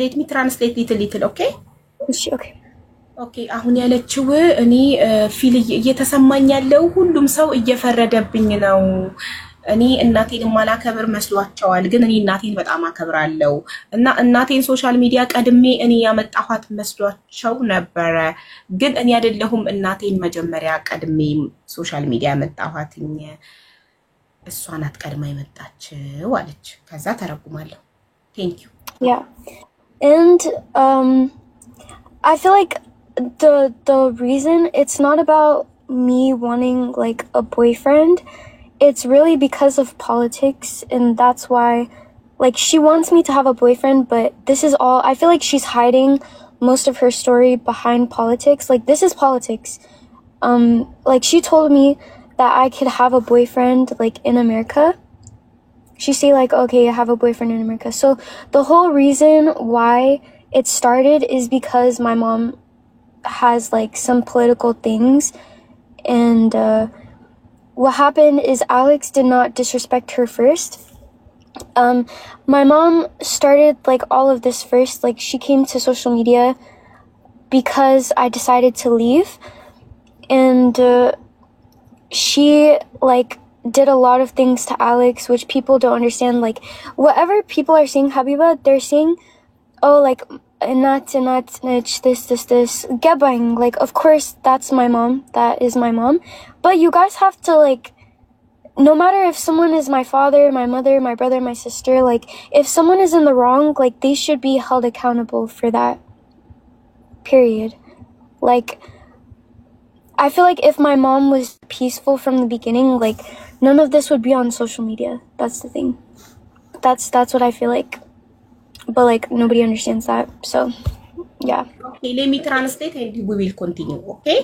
let me translate little, okay? Okay. ኦኬ አሁን ያለችው እኔ ፊል እየተሰማኝ ያለው ሁሉም ሰው እየፈረደብኝ ነው እኔ እናቴን ማላከብር መስሏቸዋል ግን እኔ እናቴን በጣም አከብራለሁ እና እናቴን ሶሻል ሚዲያ ቀድሜ እኔ ያመጣኋት መስሏቸው ነበር ግን እኔ አይደለሁም እናቴን መጀመሪያ ቀድሜ ሶሻል ሚዲያ ያመጣኋትኝ እሷ ናት ቀድማ የመጣችው አለች ከዛ ተረጉማለሁ thank you yeah and I feel like the reason it's not about me wanting like a boyfriend it's really because of politics and that's why like she wants me to have a boyfriend but this is all I feel like she's hiding most of her story behind politics like this is politics like she told me that I could have a boyfriend like in America she say like okay I have a boyfriend in America so the whole reason why it started is because my mom has like some political things and what happened is Alex did not disrespect her first my mom started like all of this first like she came to social media because I decided to leave and she like did a lot of things to Alex which people don't understand like whatever people are saying Habiba they're saying oh like not this Gebang like of course that's my mom that is my mom but you guys have to like no matter if someone is my father my mother my brother my sister like if someone is in the wrong like they should be held accountable for that period like I feel like if my mom was peaceful from the beginning like none of this would be on social media that's the thing that's what I feel like but like nobody understands that so yeah okay let me translate and we will continue okay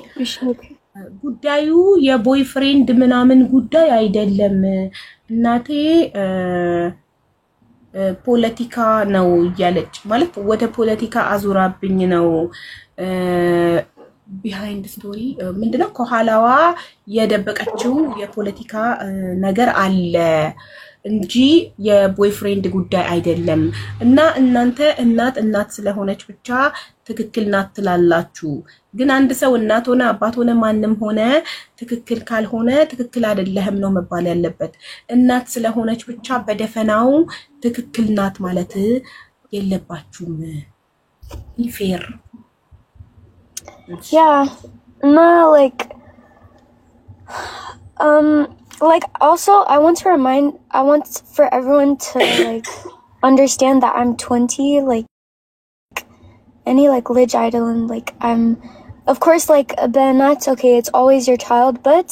okay ጉዳዩ የቦይፍሬንድ ምናምን ጉዳይ አይደለም እናቴ ፖለቲካ ነው ያለች ማለት ወደ ፖለቲካ አዙራብኝ ነው behind story ምንድነው ከኋላዋ የደበቀችው የፖለቲካ ነገር አለ እንጂ የቦይፍሬንድ ጉዳይ አይደለም እና እናንተ እናት ስለሆነች ብቻ ትክክል ናት ትላላችሁ ግን አንድ ሰው እናት ሆነ አባት ሆነ ማንንም ሆነ ትክክል ካልሆነ ትክክል አይደለም ነው መባል ያለበት እናት ስለሆነች ብቻ በደፈናው ትክክል ናት ማለት የለባችሁም ፌር yeah no like also I want for everyone to like understand that I'm 20 like any like lig idol and like I'm of course like Benat okay it's always your child but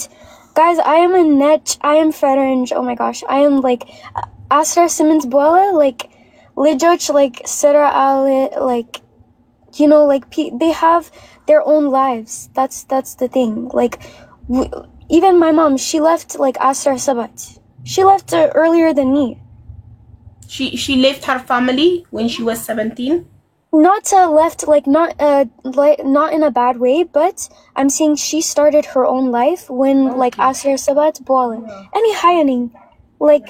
guys I am a net I am Federange oh my gosh I am like Asra Simmons Boila like Lijoch like Sira Ali like you know like they have their own lives that's the thing like even my mom she left like Asra Sabat she left earlier than me she left her family when she was 17 not left like not in a bad way but I'm saying she started her own life when okay. like Asra Sabat Boala any hiring like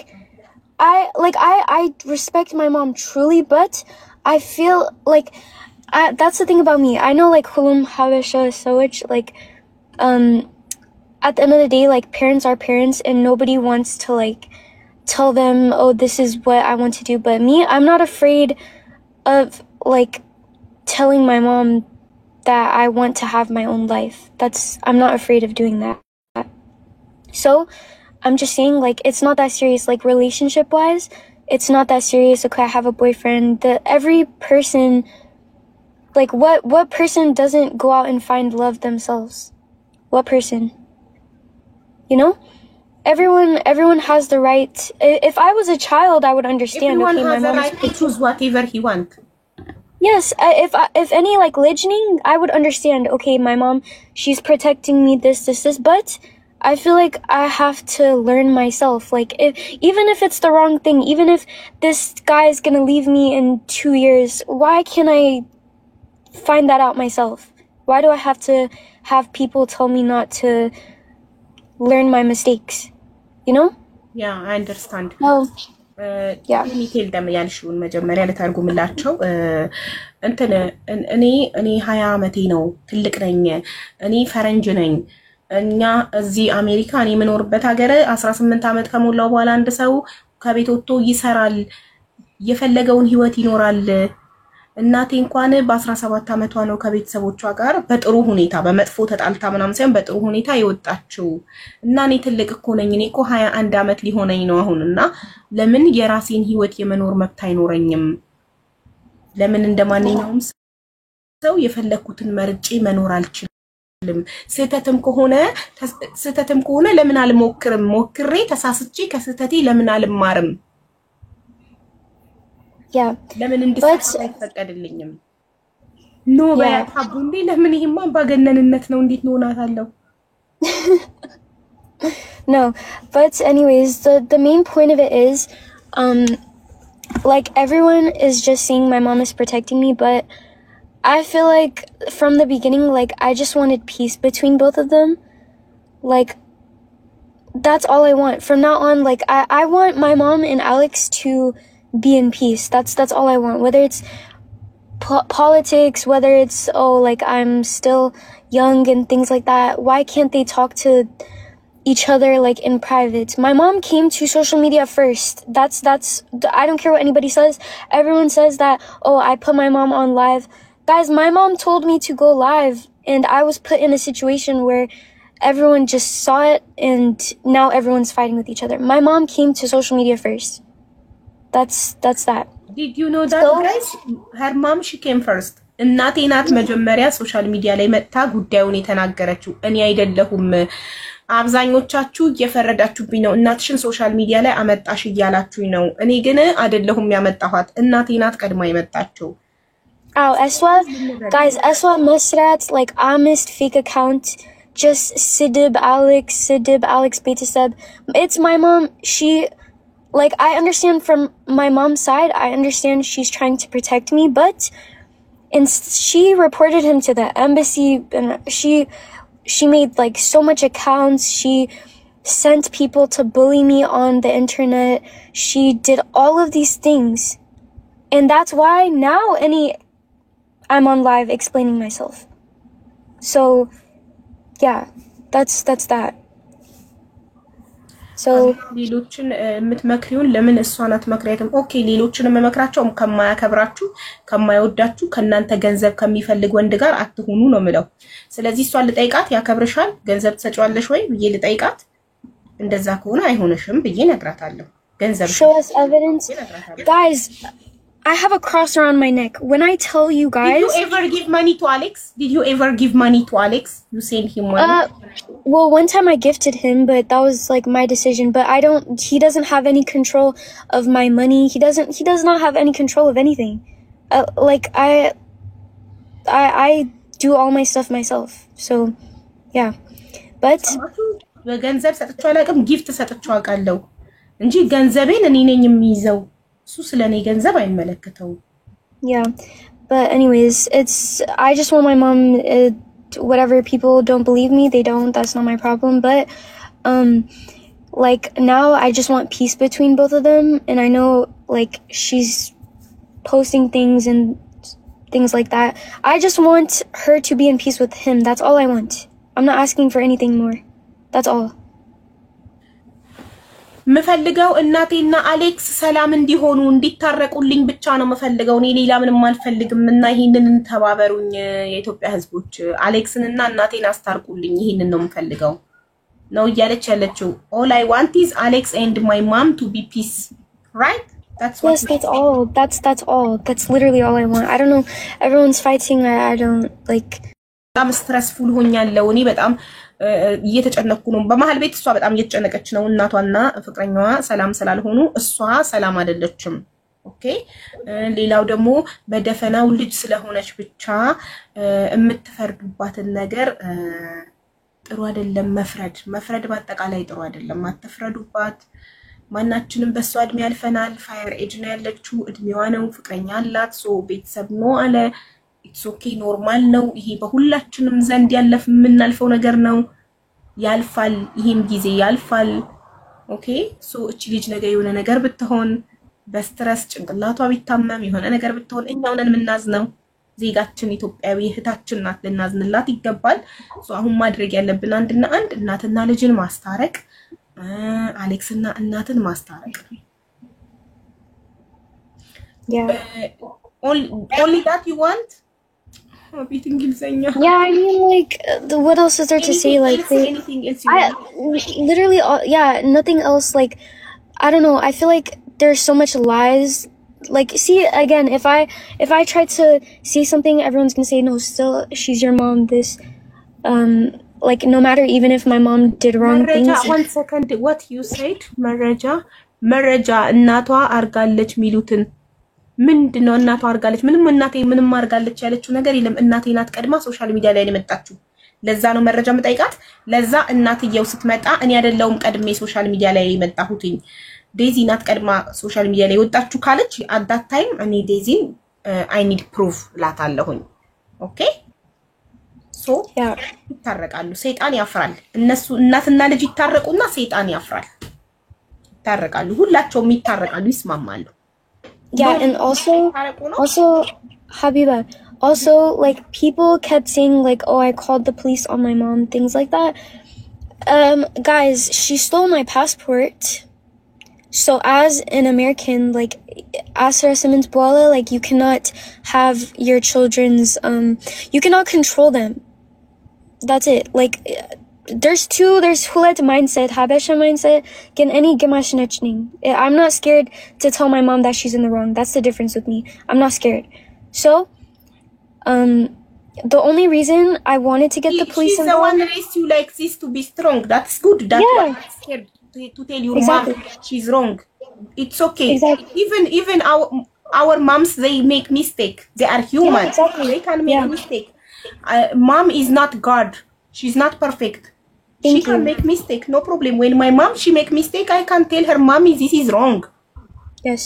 I respect my mom truly but I feel like that's the thing about me I know like Hulum Habesha Sowich like at the end of the day like parents are parents and nobody wants to like tell them oh this is what I want to do but me I'm not afraid of like telling my mom that I want to have my own life I'm not afraid of doing that so I'm just saying like it's not that serious like relationship wise it's not that serious okay I have a boyfriend every person like what person doesn't go out and find love themselves what person you know everyone has the right if I was a child I would understand everyone okay has my the mom right to choose whatever he wants yes if any like listening I would understand okay my mom she's protecting me this but I feel like I have to learn myself like even if it's the wrong thing even if this guy is going to leave me in 2 years why can't I find that out myself why do I have to have people tell me not to learn my mistakes you know yeah I understand no Yeah. ዲቴል ደም ያልሽውን መጀመሪያ ለታርጉምላቸው እንትን እኔ 20 ዓመቴ ነው ትልቅ ነኝ እኔ ፈረንጅ ነኝ እኛ እዚህ አሜሪካ እኔ የምኖርበት ሀገር 18 ዓመት ከሞላው በኋላ አንድ ሰው ከቤት ወጥቶ ይሰራል የፈለገውን ህይወት ይኖራል እናቴ እንኳን በ17 ዓመቷ ነው ከቤተሰቦቿ ጋር በጥሩ ሁኔታ በመጥፎ ተጣልታ ምናምን ሳይሆን በጥሩ ሁኔታ ይወጣችው እና እኔ ትልቅ እኮ ነኝ እኔ እኮ 21 ዓመት ሊሆነኝ ነው አሁንና ለምን የራሴን ህይወት የመኖር መብት አይኖረኝም ለምን እንደማንኛውም ሰው የፈለኩትን መርጬ መኖር አልችልም ስህተትም ከሆነ ለምን አልሞክርም ሞክሬ ተሳስቼ ከስህተቴ ለምን አልማርም Yeah. ለምን እንድትፈቀድ አይፈቀድልኝም ኖ ባያታቡንዴ ለምን ይሄማ ባገነንነት ነው እንዴት ሆናታለው No, but anyways, the main point of it is like everyone is just saying my mom is protecting me, but I feel like from the beginning like I just wanted peace between both of them. Like that's all I want. From now on like I want my mom and Alex to be in peace. That's all I want. Whether it's politics, whether it's like I'm still young and things like that. Why can't they talk to each other like in private? My mom came to social media first. That's I don't care what anybody says. Everyone says that I put my mom on live. Guys, my mom told me to go live and I was put in a situation where everyone just saw it and now everyone's fighting with each other. My mom came to social media first. That's that. Did you know that guys? Her mom she came first. እናቴ ናት መጀመሪያ ሶሻል ሚዲያ ላይ መጣ ጉዳዩን የተናገረችው እኔ አይደለሁም አብዛኞቻችሁ እየፈረዳችሁብኝ ነው እናትሽን ሶሻል ሚዲያ ላይ አመጣሽ እያላችሁኝ ነው እኔ ግን አይደለሁም ያመጣኋት እናቴ ናት ቀድማ የመጣችው Eswa guys Eswa Masrat like honest fake account just Sidib Alex Betaseb it's my mom she like I understand from my mom's side I understand she's trying to protect me but she reported him to the embassy and she made like so much accounts she sent people to bully me on the internet she did all of these things and that's why now I'm on live explaining myself so yeah that's that so ሌሎችን የምትመክሪውን ለምን እሷናት መክሪያትም ኦኬ ሌሎችን መመክራቸው ከማያከብራችሁ ከማይወዳችሁ ከናንተ ገንዘብ ከሚፈልግ ወንድ ጋር አትሆኑ ነው ምለው ስለዚህ እሷን ልጠይቃት ያከብርሻል ገንዘብ ተሰጫዋለሽ ወይ ብዬ ልጠይቃት እንደዛ ከሆነ አይሆንሽም ብዬ ነግራታለሁ ገንዘብ show us evidence guys I have a cross around my neck. When I tell you guys... Did you ever give money to Alex? Did you ever give money to Alex? You sent him money? Well, one time I gifted him, but that was like my decision. But he doesn't have any control of my money. He does not have any control of anything. Like I do all my stuff myself. So, yeah. But... ገንዘብ ሰጥቻው አላውቅም ጊፍት ሰጥቻው አውቃለሁ እንጂ ገንዘቤን እኔ ነኝ የሚይዘው እሱ ስለኔ ገንዘብ አይመለከተው Yeah, but anyways, I just want my mom whatever people don't believe me, they don't, that's not my problem, but like now I just want peace between both of them and I know like she's posting things and things like that. I just want her to be in peace with him. That's all I want. I'm not asking for anything more. That's all. መፈልገው እናቴና አሌክስ ሰላም እንዲሆኑ እንዲታረቁልኝ ብቻ ነው መፈልገው እኔ ሌላ ምንም አልፈልግም እና ይሄንን ተባበሩኝ የኢትዮጵያ ህዝቦች አሌክስንና እናቴን አስታርቁልኝ ይሄንን ነው መፈልገው ነው ያለች ያለችው all I want is Alex and my mom to be peace right that's what yes that's all that's all that's literally all I want I don't know everyone's fighting I don't like በጣም ስትረስፉል ሆኛለሁ እኔ በጣም እየተጨነኩ ነው በመሃል ቤት እሷ በጣም እየተጨነቀች ነው እናቷና ፍቅረኛዋ ሰላም ስላልሆኑ እሷ ሰላም አይደለችም ኦኬ ሌላው ደግሞ በደፈናው ልጅ ስለሆነች ብቻ የምትፈርዱባትን ነገር ጥሩ አይደለም መፍረድ በአጠቃላይ ጥሩ አይደለም አትፍረዱባት ማናችንም በሷ እድሜ ያልፈናል ፋየር ኤጅ ነው ያለችው እድሜዋ ነው ፍቅረኛ አላት ሶ ቤተሰብ ነው አለ it's okay normal ነው ይሄ በሁላችንም ዘንድ የምናልፈው ነገር ነው ያልፋል ይሄም ጊዜ ያልፋል ኦኬ ሶ እቺ ልጅ ነገ የሆነ ነገር ብትሆን በስትረስ ጭንቅላቷ ቢታመም የሆነ ነገር ብትሆን እኛው ነን የምናዝነው። ዜጋችን ኢትዮጵያዊ እህታችን ናት፣ ልናዝንላት ይገባል። አሁን ማድረግ ያለብን አንድና አንድ እናትና ልጅን ማስታረቅ፣ አሌክስና እናትን ማስታረቅ። only that you want? Yeah, I mean, like, what else is there to say? Like, anything else you want? Literally, yeah, nothing else. Like, I don't know. I feel like there's so much lies. Like, see, again, if I try to see something, everyone's gonna say, no, still, she's your mom, this, like, no matter, even if my mom did wrong things. One second, what you said? መረጃ እናቷ አርጋለች ሚሉትን ምንድነው? እናቷ አርጋለች ምንም አርጋለች ያለችው ነገር የለም። እናቴ ናት ቀድማ ሶሻል ሚዲያ ላይ የመጣችው። ለዛ ነው መረጃ መጣይቃት። ለዛ እናትየው ስትመጣ እኔ አይደለሁም ቀድሜ ሶሻል ሚዲያ ላይ የመጣሁትኝ ዴዚ ናት ቀድማ ሶሻል ሚዲያ ላይ ወጣችሁ ካለች at that time እኔ ዴዚን I need proof ላታለሁኝ። ኦኬ ሶ ይታረቃሉ። ሰይጣን ያፍራል። እነሱ እናትና ልጅ ይታረቁና ሰይጣን ያፍራል። ይታረቃሉ። ሁላቸውም ይታረቃሉ፣ ይስማማሉ። Yeah, and also Habiba, also, like, people kept saying, like, oh, I called the police on my mom, things like that. Guys, she stole my passport. So as an American, like, as Sarah Simmons Boala, like, you cannot have your children's, you cannot control them. That's it. Like, there's Hulet mindset, Habesha mindset, can any Gimashnechning. I'm not scared to tell my mom that she's in the wrong. That's the difference with me. I'm not scared. So, the only reason I wanted to get the police involved. She's the one that raised you like this to be strong. That's good. That's why I'm scared to tell your mom she's wrong. It's okay. Exactly. Even our moms, they make mistake. They are human. Yeah, exactly. They can make mistake. Mom is not God. She's not perfect. She can make mistake, no problem. When my mom, she make mistake, I can tell her, mommy, this is wrong. Yes.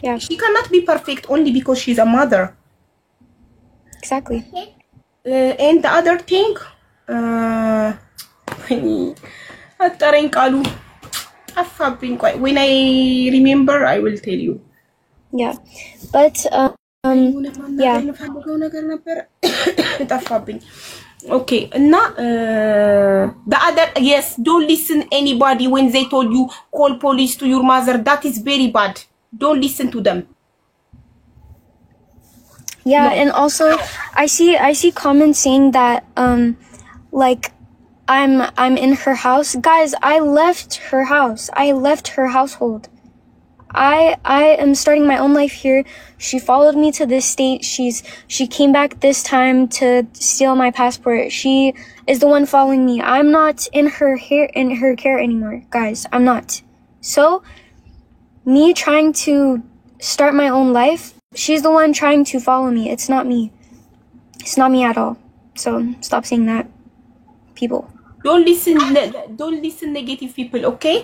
Yeah. She cannot be perfect only because she's a mother. Exactly. And the other thing, when I remember, I will tell you. Yeah. But, yeah. Okay, now the other, yes, don't listen anybody when they told you call police to your mother. That is very bad. Don't listen to them. Yeah, and also I see comments saying that like I'm in her house. Guys, I left her house. I left her household. I am starting my own life here. She followed me to this state. She came back this time to steal my passport. She is the one following me. I'm not in her care anymore, guys. I'm not. So, me trying to start my own life, she's the one trying to follow me. It's not me. It's not me at all. So, stop saying that, people. Don't listen negative people, okay?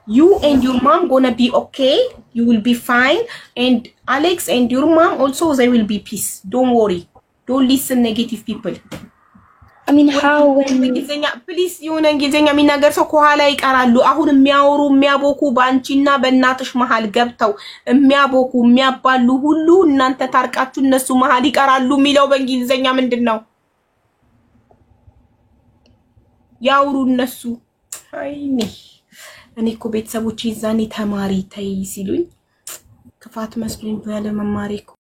You and your mom gonna be okay. You will be fine. And Alex and your mom also, they will be peace. Don't worry. Don't listen negative people. I mean, how when please የሆነ እንግሊዘኛ የሚናገር ሰው ከኋላ ይቀራሉ። አሁን የሚያወሩ የሚያቦኩ ባንቺና በእናትሽ መሃል ገብተው የሚያቦኩ የሚያባሉ ሁሉ እናንተ ታርቃችሁ እነሱ መሃል ይቀራሉ የሚለው በእንግሊዘኛ ምንድነው? ያውሩ እነሱ። አይኔ እኔ እኮ ቤተሰቦቼ ይዛኔ ተማሪ ተይ ሲሉኝ ክፋት መስሎኝ ባለ መማሪ